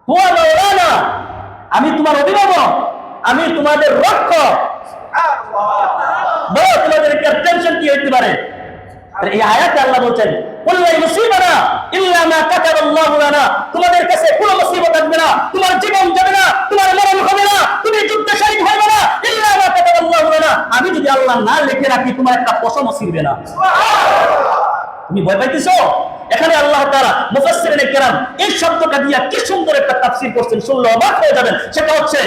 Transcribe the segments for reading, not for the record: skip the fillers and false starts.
হুয়া মাওলানা, আমি তোমার অভিভাবক, আমি তোমাদের রক্ষক। বলো তোমাদের টেনশন কি হইতে পারে? এই আয়াতে আল্লাহ বলছেন কুল্লাই মুসিবানা ইল্লা মা কাতাবাল্লাহু লানা, তোমাদের কাছে কোনো মুসিবত আসবে না, তোমার জীবন যাবে না, তোমার মরণ হবে না, তুমি যুদ্ধে শহীদ হবে না, ইল্লা মা কাতাবাল্লাহু লানা, আমি যদি আল্লাহ না লিখে রাখি তোমার একটা পশমও ছিড়বে না। তুমি ভয় পাইতেছো? এখানে আল্লাহ তাআলা মুফাসসিরিনে কেরাম এই শব্দটা দিয়া কি সুন্দর একটা তাফসীর করছেন, শুনলে অবাক হয়ে যাবেন। সেটা হচ্ছে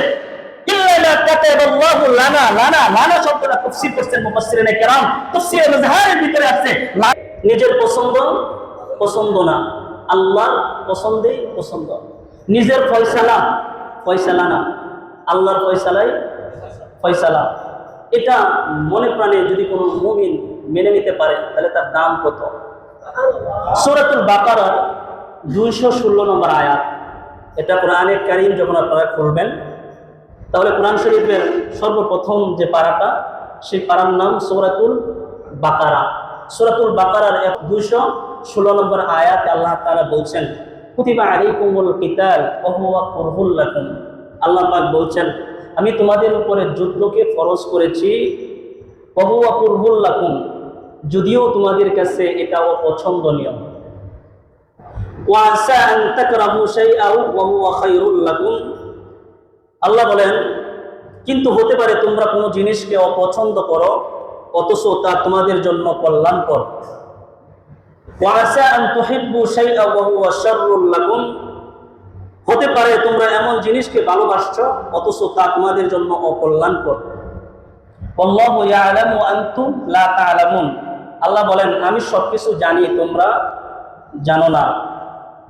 ইল্লা মা কাতাবাল্লাহু লানা, লানা লানা শব্দটা তাফসীর করছেন মুফাসসিরিনে কেরাম। তাফসীরে মুজহারের ভিতরে আছে নিজের পছন্দ পছন্দ না, আল্লাহর পছন্দেই পছন্দ। নিজের ফয়সালা ফয়সালা না, আল্লাহর ফয়সালাই ফয়সালা। এটা মনে প্রাণে যদি কোনো মুমিন মেনে নিতে পারে তাহলে তার দাম কত। সূরাতুল বাকারার 216 নম্বর আয়াত, এটা কোরআনে কারীম যখন আপনারা পড়বেন তাহলে কোরআন শরীফের সর্বপ্রথম যে পারাটা, সেই পারার নাম সূরাতুল বাকারা। সূরাতুল বাকারার 216 নম্বর আয়াতে আল্লাহ তাআলা বলছেন কুতিবা আলাইকুমুল কিতাল ওয়া হুয়া কুরহুল লাকুম। আল্লাহ পাক বলছেন আমি তোমাদের উপরে যুদ্ধকে ফরজ করেছি, ওয়া হুয়া কুরহুল লাকুম, যদিও তোমাদের কাছে এটা অপছন্দনীয়। ওয়া আসা আন তাকরাহু শাইআন ওয়া হুয়া খায়রুল লাকুম, আল্লাহ বলেন কিন্তু হতে পারে তোমরা কোনো জিনিসকে অপছন্দ করো অথচ তা তোমাদের জন্য কল্যাণকর। ওয়া আসা আন তুহিব্বু শাইআন ওয়া হুয়া শাররুল লাকুম, হতে পারে তোমরা এমন জিনিসকে ভালোবাসছো অথচ তা তোমাদের জন্য অকল্যাণকর। আল্লাহু ইয়ালামু আনতুম লা তা'লামুন, আল্লাহ বলেন আমি সবকিছু জানি তোমরা জানো না।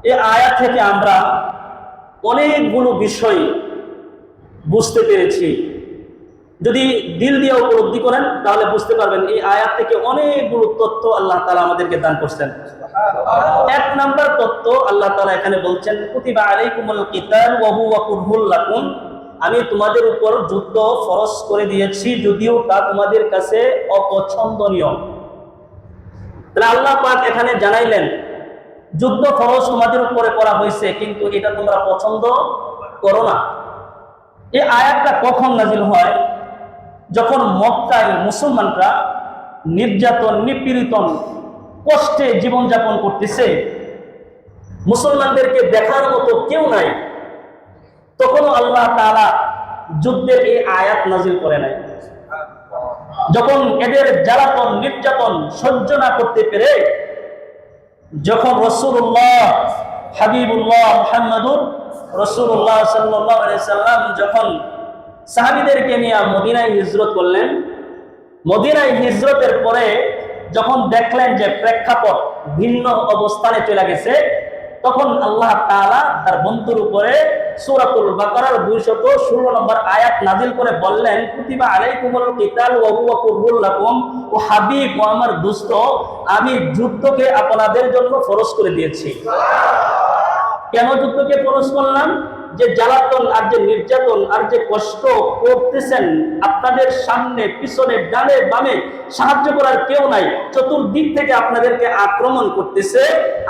এই আয়াত থেকে আমরা অনেকগুলো বিষয় বুঝতে পেরেছি। যদি দিল দিয়ে উপলব্ধি করেন তাহলে বুঝতে পারবেন এই আয়াত থেকে অনেকগুলো তথ্য আল্লাহ তাআলা আমাদেরকে দান করছেন। এক নাম্বার তথ্য আল্লাহ তাআলা এখানে বলছেন কুতিবা আলাইকুমুল কিতাল ওয়া হুয়া কুরহুল লাকুম, আমি তোমাদের উপর যুদ্ধ ফরজ করে দিয়েছি যদিও তা তোমাদের কাছে অপছন্দনীয়। তাহলে আল্লাহ পাক এখানে জানাইলেন যুদ্ধ ফরজ তোমাদের উপরে করা হয়েছে কিন্তু এটা তোমরা পছন্দ করো না। এই আয়াতটা কখন নাজিল হয়? যখন মক্কায় মুসলমানরা নির্যাতন নিপীড়িতন কষ্টে জীবনযাপন করতেছে, মুসলমানদেরকে দেখার মতো কেউ নাই, তখনও আল্লাহ তাআলা যুদ্ধের এই আয়াত নাজিল করে নাই। যখন এদের জ্বালাতন নির্যাতন সহ্য না করতে পেরে যখন রাসূলুল্লাহ হাবিবুল্লাহ মুহাম্মদুর রাসূলুল্লাহ সাল্লাল্লাহু আলাইহি সাল্লাম যখন সাহাবীদেরকে নিয়ে মদিনায় হিজরত করলেন, মদিনায় হিজরতের পরে যখন দেখলেন যে প্রেক্ষাপট ভিন্ন অবস্থানে চলে গেছে, তখন আল্লাহ তাআলা তার বন্ধুর উপরে সূরাতুল বাকারার 216 নম্বর আয়াত নাজিল করে বললেন কুতিবা আলাইকুমুল কিতাল ওয়া হুয়া কুরহুল লাকুম, ও হাবিব ও আমার দোস্ত আমি যুদ্ধকে আপনাদের জন্য ফরজ করে দিয়েছি। কেন যুদ্ধকে ফরজ করলাম? যে জ্বালাতন আর যে নির্যাতন আর যে কষ্ট করতেছেন, আপনাদের সামনে পিছনে ডানে বামে সাহায্য করার কেউ নাই, চতুর্দিক থেকে আপনাদেরকে আক্রমণ করতেছে,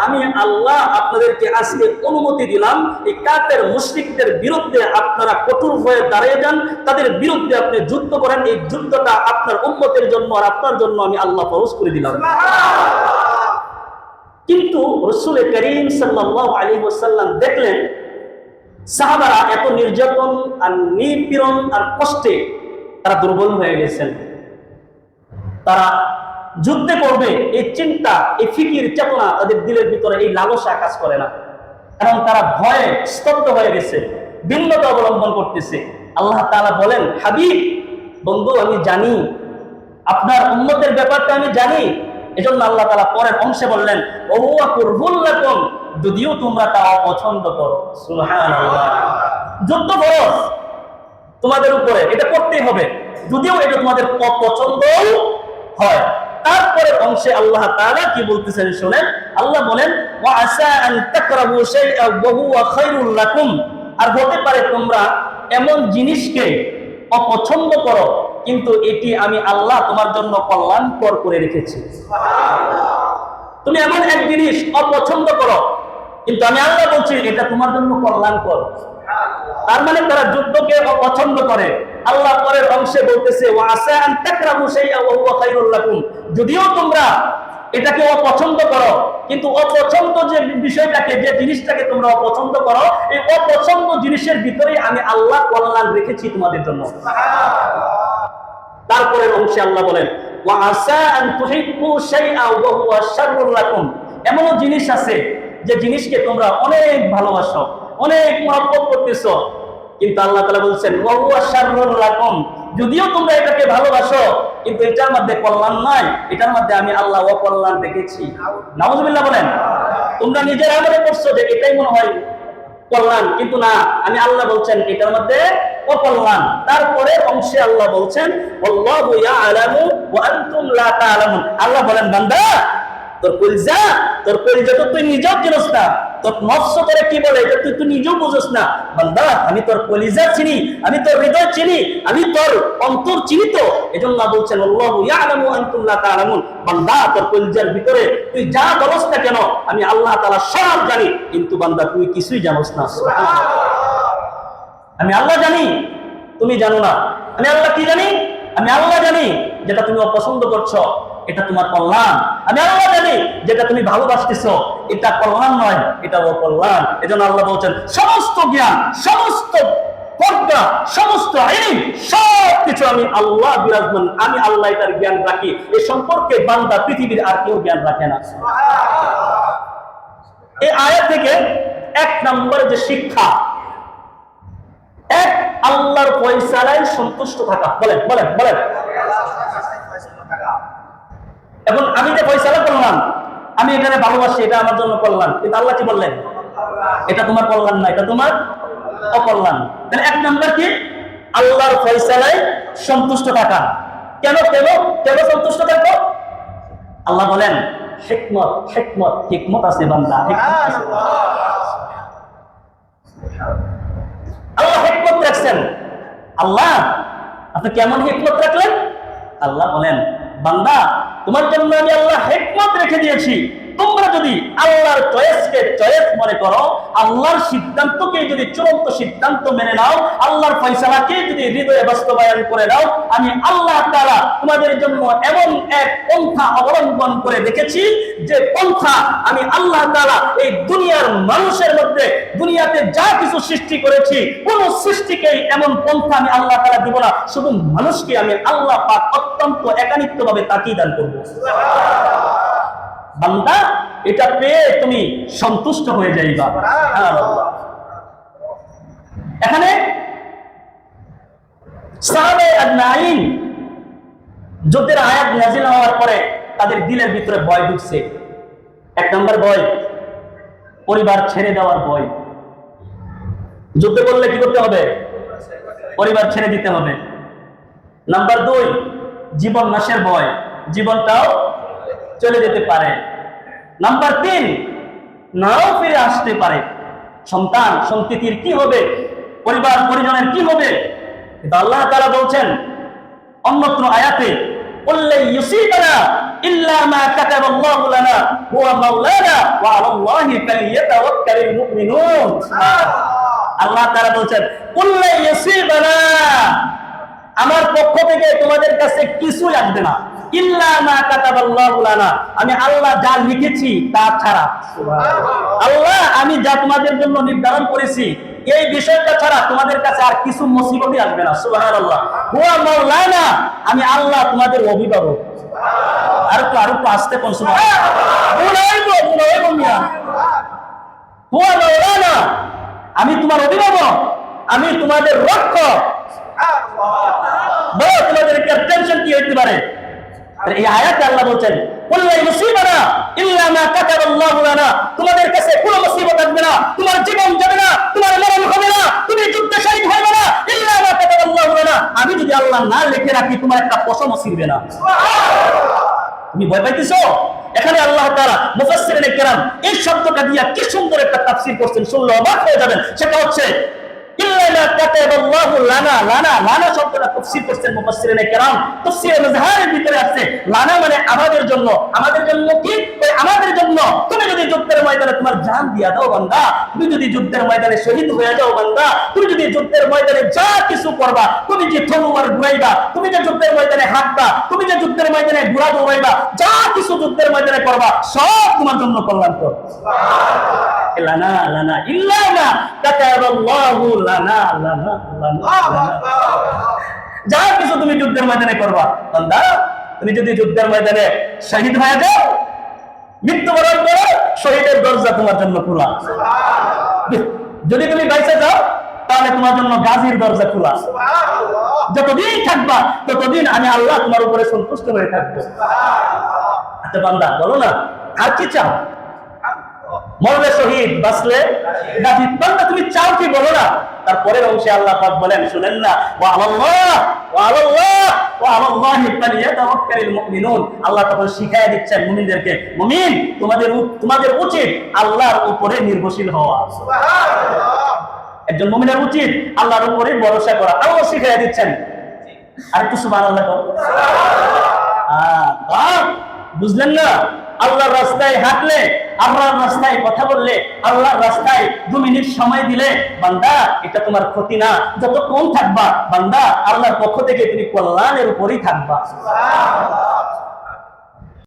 আমি আল্লাহ আপনাদেরকে আজকে অনুমতি দিলাম এই কাফের মুশরিকদের বিরুদ্ধে আপনারা কঠোর হয়ে দাঁড়িয়ে যান, তাদের বিরুদ্ধে আপনি যুদ্ধ করেন। এই যুদ্ধটা আপনার উম্মতের জন্য আর আপনার জন্য আমি আল্লাহ ফরজ করে দিলাম। কিন্তু রাসূল করিম সাল্লাল্লাহু আলাইহি ওয়াসাল্লাম দেখলেন সাহাবারা এত নির্যাতন আর নিপীড়ন আর কষ্টে তারা দুর্বল হয়ে গেছেন, তারা যুদ্ধে করবে এই চিন্তা এই ফিকির চেতনা তাদের দিলের ভিতরে এই লালসা কাজ করে না, কারণ তারা ভয়ে স্তব্ধ হয়ে গেছে, ভিন্নতা অবলম্বন করতেছে। আল্লাহ তাআলা বলেন হাবিব বন্ধু আমি জানি আপনার উম্মতের ব্যাপারটা আমি জানি, এজন্য আল্লাহ তাআলা পরের অংশে বললেন ওয়া হুয়া কুরহুল লাকুম, যদিও তোমরা তা অপছন্দ করো। সুবহানাল্লাহ, যুদ্ধ ফরজ তোমাদের উপরে, এটা করতেই হবে, যদিও এটা তোমাদের অপছন্দ হয়। তারপরে অংশে আল্লাহ তাআলা কি বলতেছেন শুনেন। আল্লাহ বলেন ওয়া আসা আন তাকরাহু শাইআন ওয়া হুয়া খায়রুল লাকুম, আর হতে পারে তোমরা এমন জিনিসকে অপছন্দ করো কিন্তু এটি আমি আল্লাহ তোমার জন্য কল্যাণকর করে রেখেছি। তুমি এমন এক জিনিস অপছন্দ করো কিন্তু আমি আল্লাহ বলছি এটা তোমার জন্য কল্যাণকর। তার মানে তারা যুদ্ধকে অপছন্দ করে। আল্লাহ পরের অংশে বলতেছে ওয়া আসা আন তাকরাহু শাইআ ওয়া হুয়া খায়রুল লাকুম, যদিও তোমরা এটাকে অপছন্দ করো, কিন্তু অপছন্দ যে বিষয়টাকে, যে জিনিসটাকে তোমরা অপছন্দ করো, এই অপছন্দ জিনিসের ভিতরে আমি আল্লাহ কল্যাণ রেখেছি তোমাদের জন্য। তারপরের অংশে আল্লাহ বলেন ওয়া আসা আন তুহিব্বু শাইআ ওয়া হুয়া শাররুল লাকুম, এমনও জিনিস আছে যে জিনিসকে তোমরা অনেক ভালোবাসো, অনেক মহব্বত করতেছো, কিন্তু আল্লাহ তাআলা বলছেন ওয়া হুয়া শাররুল লাকুম, যদিও তোমরা এটাকে ভালোবাসো কিন্তু এটার মধ্যে কল্যাণ নাই, এটার মধ্যে আমি আল্লাহ অকল্যাণ রেখেছি। নাউজুবিল্লাহ বলেন। তোমরা নিজেরা মনে করছো যে এটাই মনে হয় কল্যাণ, কিন্তু না, আমি আল্লাহ বলছেন এটার মধ্যে অকল্যাণ। তারপরে অংশে আল্লাহ বলছেন আল্লাহু ইয়ালামু ওয়া আনতুম লা তা'লামুন, আল্লাহ বলেন বান্দা তোর কলিজা তো তুই নিজেও চিনস না, তোর নফস তোরে কি বলে এটা তুই নিজেও বুঝস না। বান্দা আমি তোর কলিজা চিনি, আমি তোর হৃদয় চিনি, আমি তোর অন্তর চিনি। তো এজন্য বলছেন আল্লাহু ইয়ালামু আনতুম লা তা'লামুন, বান্দা তোর কলিজার ভিতরে তুই যা বলস না কেন আমি আল্লাহ তাআলা সব জানি, কিন্তু বান্দা তুই কিছুই জানোস না। সুবহানাল্লাহ। আমি আল্লাহ জানি, তুমি জানো না। আমি আল্লাহ কি জানি? আমি আল্লাহ জানি যেটা তুমি অপছন্দ করছো এটা তোমার কল্যাণ। আমি আল্লাহ জানি যেটা তুমি ভালোবাসতেছো এটা কল্যাণ নয়, এটা অকল্যাণ। এজন্য আল্লাহ বলছেন সমস্ত জ্ঞান, সমস্ত প্রজ্ঞা, সমস্ত ইলম, সবকিছু আমি আল্লাহ বিরাজমান, আমি আল্লাহ এটার জ্ঞান রাখি। এই সম্পর্কে বান্দা পৃথিবীর আর কেউ জ্ঞান রাখে না। এই আয়াত থেকে এক নম্বরে যে শিক্ষা, এক আল্লাহর ফয়সালায় সন্তুষ্ট থাকা। বলেন বলেন বলেন। এখন আমি যে ফয়সালা করলাম, আমি এখানে ভালোবাসি, এটা আমার জন্য কল্যাণ, কিন্তু আল্লাহ কি বললেন? এটা তোমার কল্যাণ না, এটা তোমার অকল্যাণ। তাহলে এক নম্বর কি? আল্লাহর ফয়সালায় সন্তুষ্ট থাকা। কেন কেন কেন সন্তুষ্ট থাকবো? আল্লাহ বলেন হিকমত, হিকমত, হিকমত আছে বান্দা, হিকমত আছে। আল্লাহ হিকমত রাখছেন। আল্লাহ আপনি কেমন হিকমত রাখলেন? আল্লাহ বলেন বান্দা তোমার জন্য আমি আল্লাহ হিকমত রেখে দিয়েছি। তোমরা যদি আল্লাহর চয়েসকে চয়েস মনে করো, আল্লাহর সিদ্ধান্তকে যদি চূড়ান্ত সিদ্ধান্ত মেনে নাও, আল্লাহর ফয়সালাকে যদি হৃদয়ে বাস্তবায়ন করে দাও, আমি আল্লাহ তাআলা তোমাদের জন্য এমন এক পন্থা অবলম্বন করে রেখেছি যে পন্থা আমি আল্লাহ তাআলা এই দুনিয়ার মানুষের মধ্যে, দুনিয়াতে যা কিছু সৃষ্টি করেছি কোন সৃষ্টিকেই এমন পন্থা আমি আল্লাহ তাআলা দিব না, শুধু মানুষকে আমি আল্লাহ পাক অত্যন্ত একানিত্বভাবে তাকিয়ে দান করব। বান্দা এটা পেয়ে তুমি সন্তুষ্ট হয়ে যাইবা। এখানে সাহাবে আজমাইন যুদ্ধের আয়াত নাযিল হওয়ার পরে তাদের দিলের ভিতরে ভয় ঢুকছে। এক নম্বর ভয় পরিবার ছেড়ে দেওয়ার ভয়। যুদ্ধ করলে কি করতে হবে? পরিবার ছেড়ে দিতে হবে। নাম্বার 2 জীবন নাশের ভয়, জীবনটাও চলে যেতে পারে। নাম্বার 3 নাও ফিরে আসতে পারে। সন্তান সন্ততির কি হবে, পরিবার পরিজনের কি হবে, এটা আল্লাহ তাআলা বলছেন অন্যত্র আয়াতে কুল্লা ইউসিবানা ইল্লা মা কাতাবাল্লাহু লানা হুয়া মাওলানা ওয়া আলাল্লাহি ফালিয়াতাওয়াক্কালিল মুমিনুন। আল্লাহ তাআলা বলছেন কুল্লা ইউসিবানা, আমার পক্ষ থেকে তোমাদের কাছে কিছু আসবে না, ইল্লা মা কাতাবাল্লাহু লানা, আমি আল্লাহ যা লিখেছি তা ছাড়া। আল্লাহ আমি যা তোমাদের জন্য নির্ধারণ করেছি এই বিষয়টা ছাড়া তোমাদের কাছে আর কিছু মুসিবতই আসবে না। সুবহানাল্লাহ। হুয়া মাওলানা, আমি আল্লাহ তোমাদের অভিভাবক। আর একটু আসতে কোন সময় হুয়া মাওলানা, আমি তোমার অভিভাবক, আমি তোমাদের রক্ষক। বলো তোমাদের টেনশন কি হইতে পারে? এই আয়াতে আল্লাহ বলছেন কুল্লা ইউসিবানা ইল্লা মা কাতাবাল্লাহু লানা, তোমাদের কাছে কোনো মুসিবত আসবে না, তোমার জীবন যাবে না, তোমার মরণ হবে না, তুমি যুদ্ধে শহীদ হবে না, ইল্লা মা কাতাবাল্লাহু লানা, আমি যদি আল্লাহ না লিখে রাখি তোমার একটা পশমও ছিড়বে না। তুমি ভয় পাইতেছো? এখানে আল্লাহ তাআলা মুফাসসিরিনে কেরাম এই শব্দটা দিয়া কি সুন্দর একটা তাফসীর করছেন, শুনলে অবাক হয়ে যাবেন। সেটা হচ্ছে ইল্লা মা কাতাবাল্লাহু লানা, লানা লানা শব্দটা তাফসীর করছেন মুফাসসিরিনে কেরাম, তাফসীরে মুজহারের ভিতরে আছে লানা মানে আমাদের জন্য। আমাদের জন্য কি? ওই আমাদের জন্য। তুমি যদি যুদ্ধের ময়দানে তোমার জান দিয়া দাও বান্দা, তুমি যদি যুদ্ধের ময়দানে শহীদ হয়ে যাও বান্দা, তুমি যদি যুদ্ধের ময়দানে যা কিছু করবা, তুমি যে তলোয়ার ঘুরাইবা, তুমি যে যুদ্ধের ময়দানে হাঁটবা, তুমি যে যুদ্ধের ময়দানে ঘোড়া দৌড়াইবা, যা কিছু যুদ্ধের ময়দানে করবা সব তোমার জন্য কল্যাণকর। লানা লানা ইল্লা মা কাতাবাল্লাহু লানা লানা লানা। যা কিছু তুমি যুদ্ধের ময়দানে করবা বান্দা, তুমি যদি যুদ্ধের ময়দানে শহীদ হয়ে যাও, মৃত্যুবরণ করো, শহীদের দরজা তোমার জন্য খোলা। যদি তুমি বাইচে যাও তাহলে তোমার জন্য গাজীর দরজা খোলা। যতদিন থাকবা ততদিন আমি আল্লাহ তোমার উপরে সন্তুষ্ট হয়ে থাকবো। আচ্ছা বান্দা বলো না, আর কি চাও? মরলে শহীদ, বাঁচলে গাজী। বান্দা তুমি চাও কি বলো না? তারপরের অংশে আল্লাহ পাক বলেন, শুনেন না, ওয়া আলাল্লাহ ওয়া আলাল্লাহ ওয়া আলাল্লাহি ফালিয়াতাওয়াক্কালিল মুমিনুন। আল্লাহ তখন শিখায়া দিচ্ছেন মুমিনদেরকে, মুমিন তোমাদের উচিত আল্লাহর উপরে নির্ভরশীল হওয়া। সুবহানাল্লাহ। একজন মুমিনের উচিত আল্লাহর উপরে ভরসা করা। আল্লাহ শিখায়া দিচ্ছেন। আর একটু সুবহানাল্লাহ বলো। বুঝলেন না? আল্লাহর রাস্তায় হাঁটলে, আল্লাহর রাস্তায় কথা বললে, আল্লাহর রাস্তায় 2 মিনিট সময় দিলে বান্দা, এটা তোমার ক্ষতি না। যতক্ষণ থাকবা বান্দা আল্লাহর পক্ষ থেকে তুমি কল্যাণের উপরেই থাকবা। সুবহানাল্লাহ।